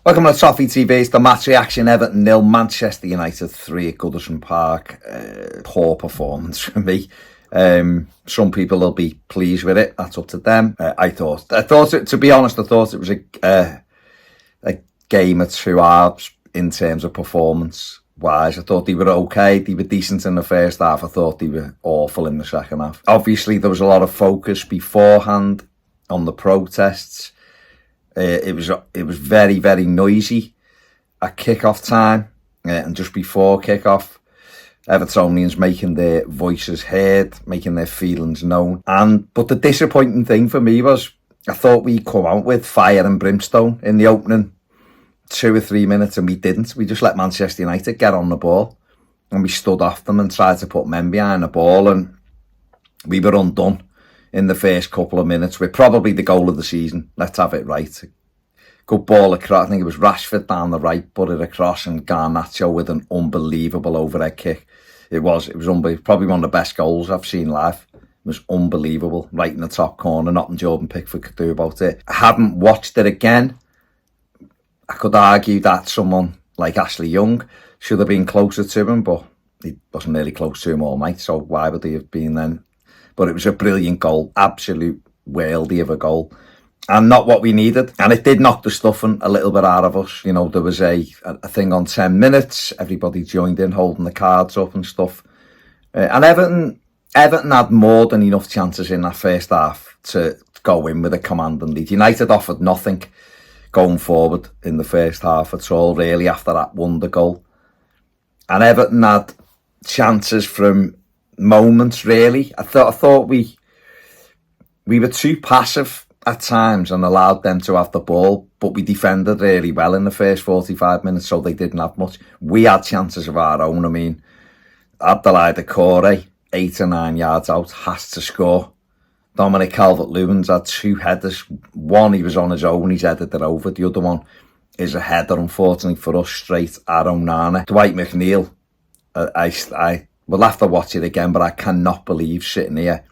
Welcome to Toffee TV. It's the match reaction. Everton 0, Manchester United 3 at Goodison Park. Poor performance from me. Some people will be pleased with it. That's up to them. I thought it, to be honest, I thought it was a game of two halves in terms of performance wise. I thought they were okay. They were decent in the first half. I thought they were awful in the second half. Obviously, there was a lot of focus beforehand on the protests. It was very, very noisy at kick-off time, and just before kick-off, Evertonians making their voices heard, making their feelings known. But the disappointing thing for me was, I thought we'd come out with fire and brimstone in the opening 2 or 3 minutes, and we didn't. We just let Manchester United get on the ball, and we stood off them and tried to put men behind the ball, and we were undone in the first couple of minutes with probably the goal of the season. Let's have it right. Good ball across. I think it was Rashford down the right, put it across, and Garnacho with an unbelievable overhead kick. It was unbelievable. Probably one of the best goals I've seen live. It was unbelievable. Right in the top corner. Nothing Jordan Pickford could do about it. I haven't watched it again. I could argue that someone like Ashley Young should have been closer to him, but he wasn't really close to him all night, so why would he have been then? But it was a brilliant goal, absolute worldie of a goal, and not what we needed. And it did knock the stuffing a little bit out of us. You know, there was a thing on 10 minutes. Everybody joined in, holding the cards up and stuff. And Everton had more than enough chances in that first half to go in with a commanding lead. United offered nothing going forward in the first half at all, really, after that wonder goal. And Everton had chances from moments, really. I thought we were too passive at times and allowed them to have the ball, but we defended really well in the first 45 minutes, so they didn't have much. We had chances of our own. I mean, Abdoulaye Doucouré, 8 or 9 yards out, has to score. Dominic Calvert-Lewin's had 2 headers. One, he was on his own, he's headed it over. The other one is a header, unfortunately for us, straight at Onana. Dwight McNeil, we'll have to watch it again, but I cannot believe sitting here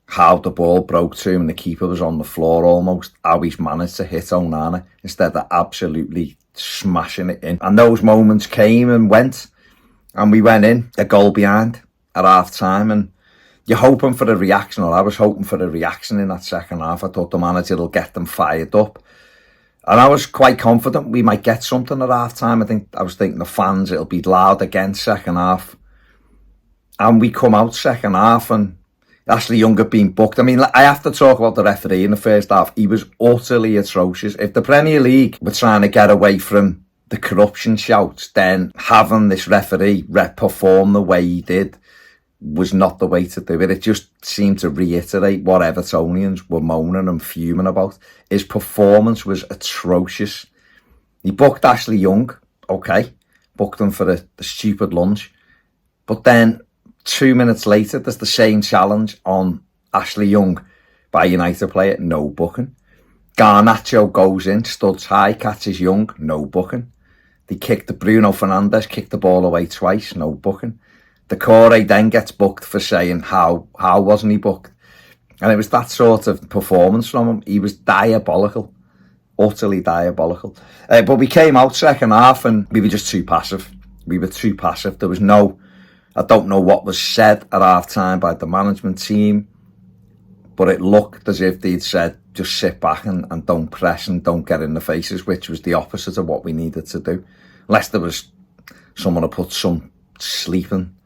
how the ball broke to him and the keeper was on the floor almost, how he's managed to hit Onana instead of absolutely smashing it in. And those moments came and went, and we went in a goal behind at half time, and you're hoping for a reaction, or I was hoping for a reaction in that second half. I thought the manager will get them fired up. And I was quite confident we might get something at half time. I was thinking the fans, it'll be loud again second half. And we come out second half and Ashley Young had been booked. I mean, I have to talk about the referee in the first half. He was utterly atrocious. If the Premier League were trying to get away from the corruption shouts, then having this referee perform the way he did was not the way to do it. It just seemed to reiterate what Evertonians were moaning and fuming about. His performance was atrocious. He booked Ashley Young, okay, booked him for the stupid lunge, but then 2 minutes later, there's the same challenge on Ashley Young by a United player, no booking. Garnacho goes in, studs high, catches Young, no booking. They Bruno Fernandes kicked the ball away twice, no booking. Doucouré then gets booked for saying how wasn't he booked? And it was that sort of performance from him. He was diabolical, utterly diabolical. But we came out second half and we were just too passive. We were too passive. There was I don't know what was said at half time by the management team, but it looked as if they'd said, just sit back and don't press and don't get in the faces, which was the opposite of what we needed to do. Unless there was someone to put some sleeping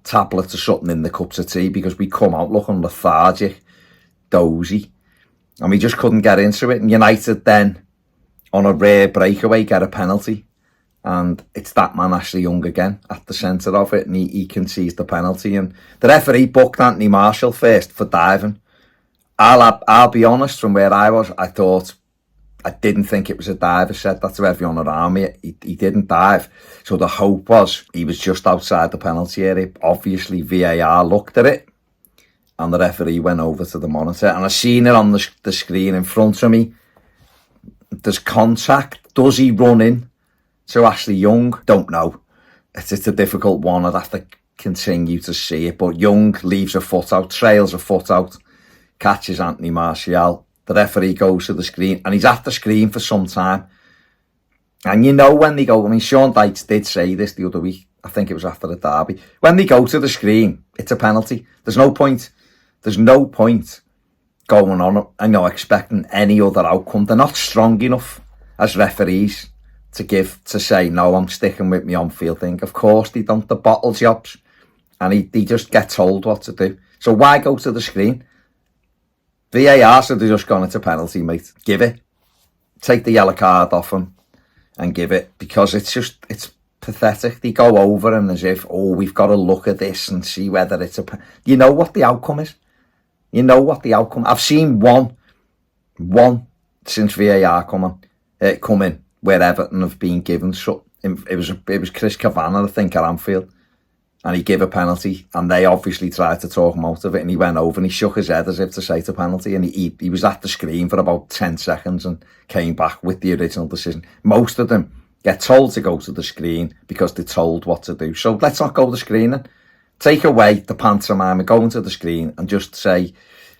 tablets or something in the cups of tea, because we come out looking lethargic, dozy, and we just couldn't get into it. And United then, on a rare breakaway, get a penalty. And it's that man, Ashley Young, again, at the centre of it, and he concedes the penalty. And the referee booked Anthony Marshall first for diving. I'll be honest, from where I was, I didn't think it was a dive. I said that to everyone around me. He didn't dive. So the hope was he was just outside the penalty area. Obviously, VAR looked at it, and the referee went over to the monitor. And I seen it on the screen in front of me. There's contact. Does he run in to Ashley Young? Don't know. It's a difficult one. I'd have to continue to see it. But Young leaves a foot out, trails a foot out, catches Anthony Martial. The referee goes to the screen, and he's at the screen for some time. And you know when they go, I mean, Sean Dykes did say this the other week, I think it was after the derby, when they go to the screen, it's a penalty. There's no point going on, expecting any other outcome. They're not strong enough as referees to say, no, I'm sticking with my on-field thing. Of course they don't, the bottle jobs, and they just get told what to do. So why go to the screen? VAR said they're just gone, it's a penalty, mate. Give it. Take the yellow card off them and give it, because it's pathetic. They go over and as if, we've got to look at this and see whether it's you know what the outcome is. I've seen one since VAR come in where Everton have been given. So it was Chris Kavanagh, I think, at Anfield, and he gave a penalty, and they obviously tried to talk him out of it, and he went over and he shook his head as if to say it's a penalty, and he was at the screen for about 10 seconds and came back with the original decision. Most of them get told to go to the screen because they're told what to do. So let's not go to the screen and take away the pantomime and go into the screen and just say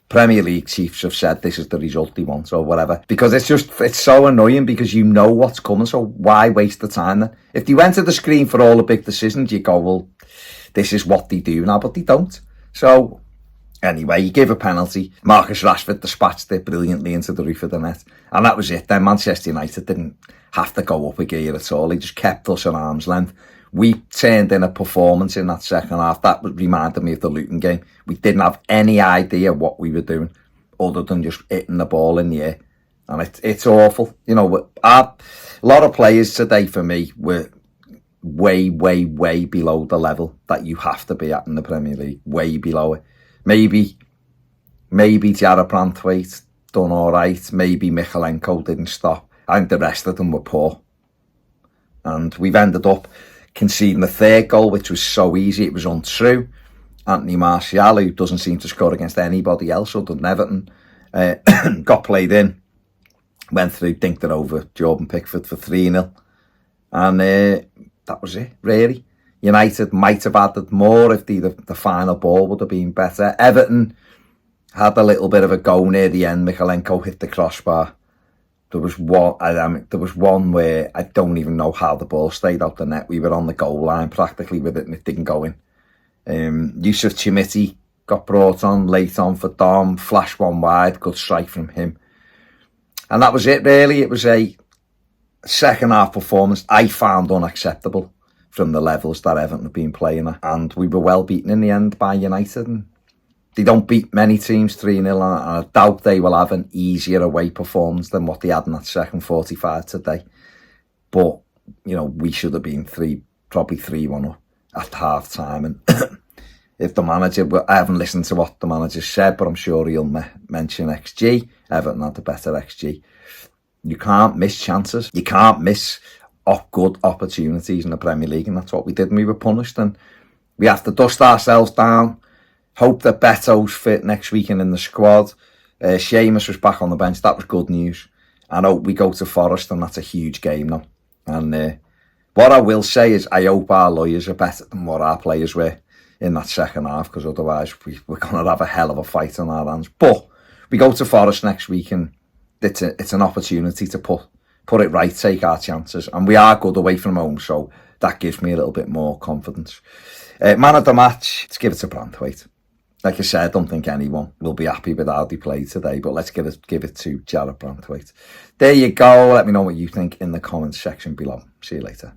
Premier League chiefs have said this is the result they want or whatever. Because it's so annoying, because you know what's coming, so why waste the time then? If they went to the screen for all the big decisions, you go, well, this is what they do now, but they don't. So anyway, he gave a penalty. Marcus Rashford dispatched it brilliantly into the roof of the net. And that was it. Then Manchester United didn't have to go up a gear at all. He just kept us at arm's length. We turned in a performance in that second half that reminded me of the Luton game. We didn't have any idea what we were doing other than just hitting the ball in the air. And it's awful. You know, a lot of players today for me were way, way, way below the level that you have to be at in the Premier League. Way below it. Maybe Jarrah Branthwaite done all right. Maybe Michalenko didn't stop. I think the rest of them were poor. And we've ended up conceding the third goal, which was so easy, it was untrue. Anthony Martial, who doesn't seem to score against anybody else other than Everton, got played in, went through, dinked it over Jordan Pickford for 3-0. And that was it, really. United might have added more if the final ball would have been better. Everton had a little bit of a go near the end. Michalenko hit the crossbar. There was one where I don't even know how the ball stayed out the net. We were on the goal line practically with it and it didn't go in. Yusuf Chimiti got brought on late on for Dom, flash one wide, good strike from him. And that was it really. It was a second half performance I found unacceptable from the levels that Everton have been playing at. And we were well beaten in the end by United. And they don't beat many teams 3-0, and I doubt they will have an easier away performance than what they had in that second 45 today. But, you know, we should have been probably 3-1 up at half time. And if the manager, I haven't listened to what the manager said, but I'm sure he'll mention XG. Everton had the better XG. You can't miss chances. You can't miss good opportunities in the Premier League, and that's what we did, and we were punished. And we have to dust ourselves down. Hope that Beto's fit next week and in the squad. Seamus was back on the bench. That was good news. And hope we go to Forest, and that's a huge game now. And what I will say is I hope our lawyers are better than what our players were in that second half, because otherwise we're going to have a hell of a fight on our hands. But we go to Forest next week, and it's an opportunity to put it right, take our chances. And we are good away from home, so that gives me a little bit more confidence. Man of the match, let's give it to Branthwaite. Like I said, I don't think anyone will be happy with how they played today, but let's give it to Jarrah Branthwaite. There you go. Let me know what you think in the comments section below. See you later.